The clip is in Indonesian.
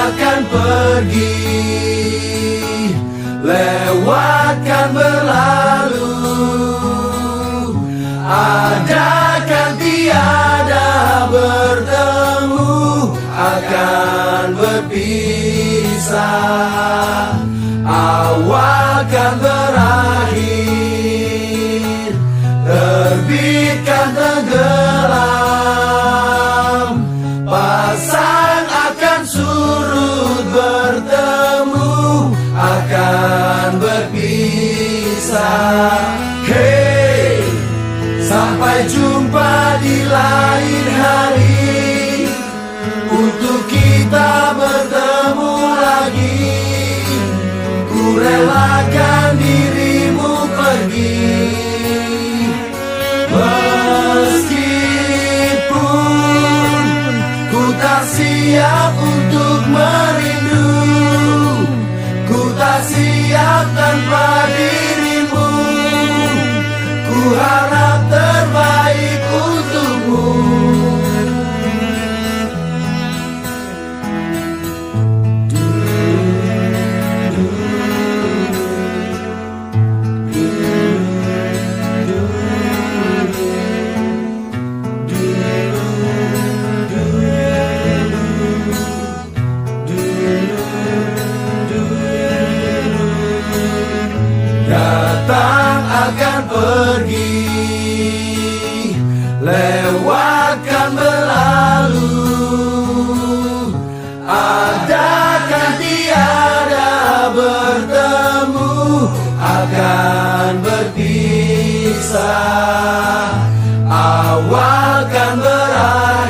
akan pergi, lewatkan berlalu, adakan tiada bertemu, akan berpisah, awalkan berakhir, terbitkan tenggelam, pasang akan surut, bertemu akan berpisah. Hey, sampai jumpa di lain hari, untuk kita bertemu lagi. Ku relakan dirimu pergi, meskipun ku tak siap untuk merindu, ku tak siap tanpa dirimu. Ku harap terbaik untukmu. Datang akan pergi, lewatkan berlalu, adakan tiada bertemu, akan berpisah, awal